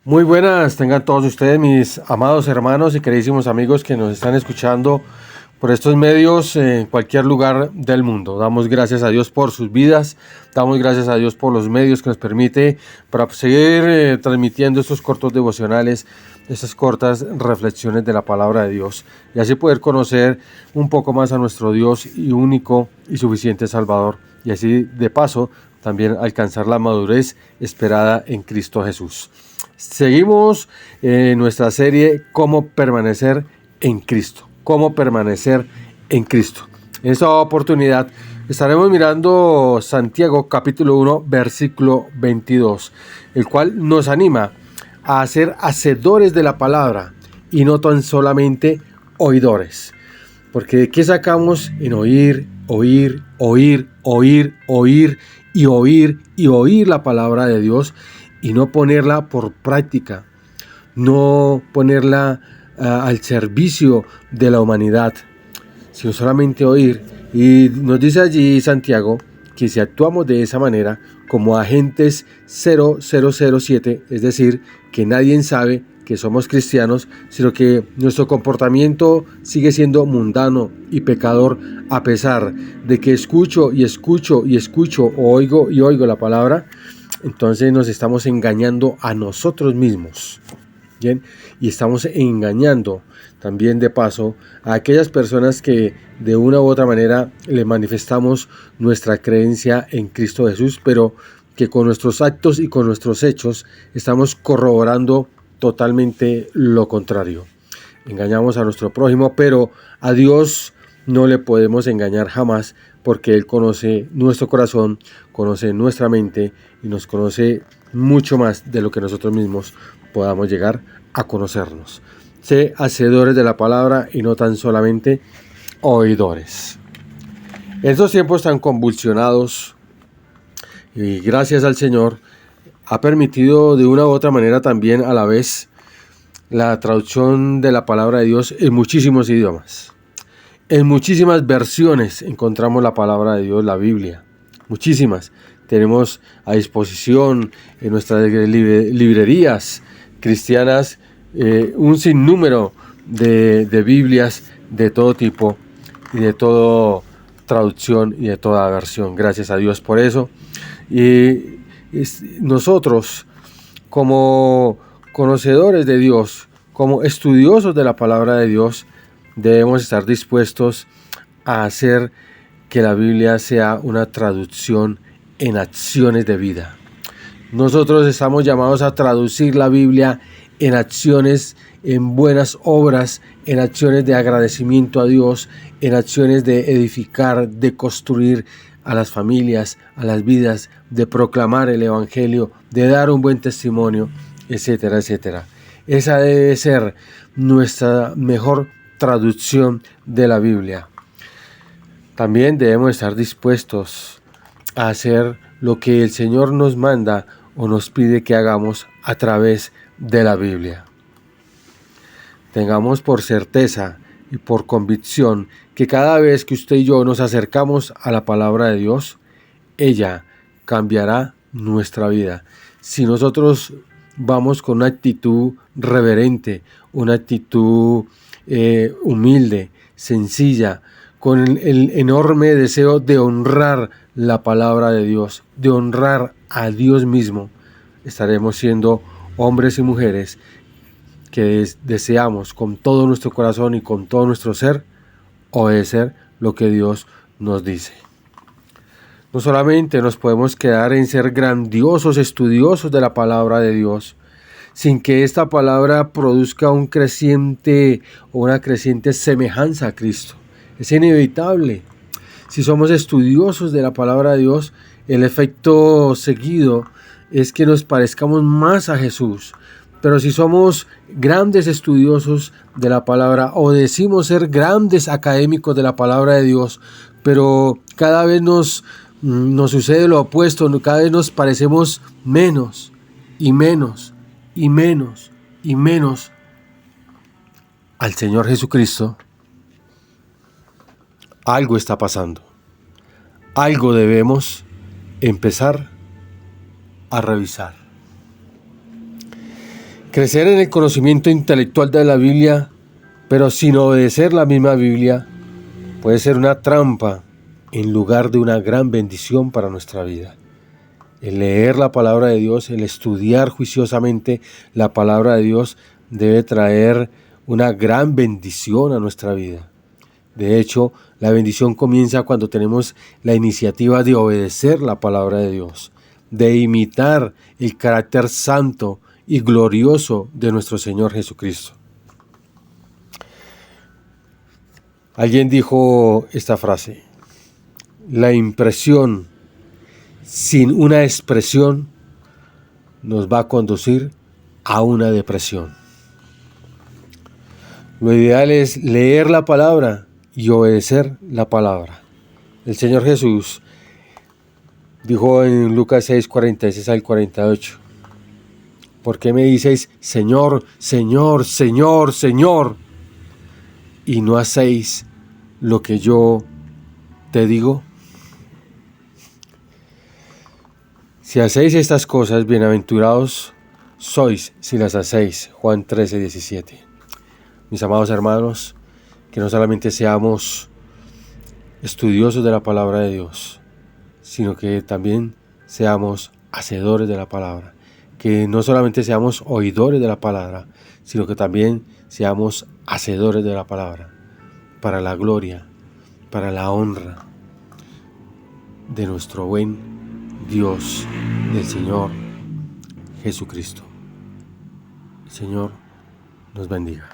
Muy buenas, tengan todos ustedes, mis amados hermanos y queridísimos amigos que nos están escuchando por estos medios en cualquier lugar del mundo. Damos gracias a Dios por sus vidas, damos gracias a Dios por los medios que nos permite para seguir transmitiendo estos cortos devocionales, estas cortas reflexiones de la palabra de Dios y así poder conocer un poco más a nuestro Dios y único y suficiente Salvador y así de paso también alcanzar la madurez esperada en Cristo Jesús. Seguimos en nuestra serie Cómo permanecer en Cristo. Cómo permanecer en Cristo. En esta oportunidad estaremos mirando Santiago capítulo 1 versículo 22, el cual nos anima a ser hacedores de la palabra y no tan solamente oidores. Porque ¿de qué sacamos en oír la palabra de Dios y no ponerla por práctica, no ponerla al servicio de la humanidad, sino solamente oír? Y nos dice allí Santiago que si actuamos de esa manera como agentes 0007, es decir, que nadie sabe que somos cristianos, sino que nuestro comportamiento sigue siendo mundano y pecador a pesar de que escucho, oigo la palabra, entonces nos estamos engañando a nosotros mismos. Bien, y estamos engañando también de paso a aquellas personas que de una u otra manera le manifestamos nuestra creencia en Cristo Jesús, pero que con nuestros actos y con nuestros hechos estamos corroborando totalmente lo contrario. Engañamos a nuestro prójimo, pero a Dios no le podemos engañar jamás, porque Él conoce nuestro corazón, conoce nuestra mente y nos conoce mucho más de lo que nosotros mismos podamos llegar a conocernos. Sé hacedores de la palabra y no tan solamente oidores. En estos tiempos tan convulsionados, y gracias al Señor, ha permitido de una u otra manera también a la vez la traducción de la palabra de Dios en muchísimos idiomas. En muchísimas versiones encontramos la palabra de Dios, la Biblia. Muchísimas. Tenemos a disposición en nuestras librerías cristianas un sinnúmero de Biblias de todo tipo y de toda traducción y de toda versión. Gracias a Dios por eso. Y nosotros, como conocedores de Dios, como estudiosos de la palabra de Dios, debemos estar dispuestos a hacer que la Biblia sea una traducción en acciones de vida. Nosotros estamos llamados a traducir la Biblia en acciones, en buenas obras, en acciones de agradecimiento a Dios, en acciones de edificar, de construir a las familias, a las vidas, de proclamar el Evangelio, de dar un buen testimonio, etcétera, etcétera. Esa debe ser nuestra mejor traducción de la Biblia. También debemos estar dispuestos a hacer lo que el Señor nos manda o nos pide que hagamos a través de la Biblia. Tengamos por certeza y por convicción que cada vez que usted y yo nos acercamos a la palabra de Dios, ella cambiará nuestra vida. Si nosotros vamos con una actitud reverente, una actitud humilde, sencilla, con el enorme deseo de honrar la palabra de Dios, de honrar a Dios mismo, estaremos siendo hombres y mujeres que deseamos con todo nuestro corazón y con todo nuestro ser obedecer lo que Dios nos dice. No solamente nos podemos quedar en ser grandiosos estudiosos de la palabra de Dios, sin que esta palabra produzca una creciente semejanza a Cristo. Es inevitable. Si somos estudiosos de la palabra de Dios, el efecto seguido es que nos parezcamos más a Jesús. Pero si somos grandes estudiosos de la palabra o decimos ser grandes académicos de la palabra de Dios, pero cada vez nos sucede lo opuesto, cada vez nos parecemos menos y menos y menos y menos al Señor Jesucristo, algo está pasando. Algo debemos empezar a revisar. Crecer en el conocimiento intelectual de la Biblia, pero sin obedecer la misma Biblia, puede ser una trampa en lugar de una gran bendición para nuestra vida. El leer la palabra de Dios, el estudiar juiciosamente la palabra de Dios debe traer una gran bendición a nuestra vida. De hecho, la bendición comienza cuando tenemos la iniciativa de obedecer la palabra de Dios, de imitar el carácter santo y glorioso de nuestro Señor Jesucristo. Alguien dijo esta frase: la impresión sin una expresión nos va a conducir a una depresión. Lo ideal es leer la palabra y obedecer la palabra. El Señor Jesús dijo en Lucas 6, 46 al 48: ¿por qué me dices Señor, Señor, Señor, Señor, y no hacéis lo que yo te digo? Si hacéis estas cosas, bienaventurados sois si las hacéis. Juan 13, 17. Mis amados hermanos, que no solamente seamos estudiosos de la palabra de Dios, sino que también seamos hacedores de la palabra. Que no solamente seamos oidores de la palabra, sino que también seamos hacedores de la palabra, para la gloria, para la honra de nuestro buen Dios, del Señor Jesucristo. El Señor nos bendiga.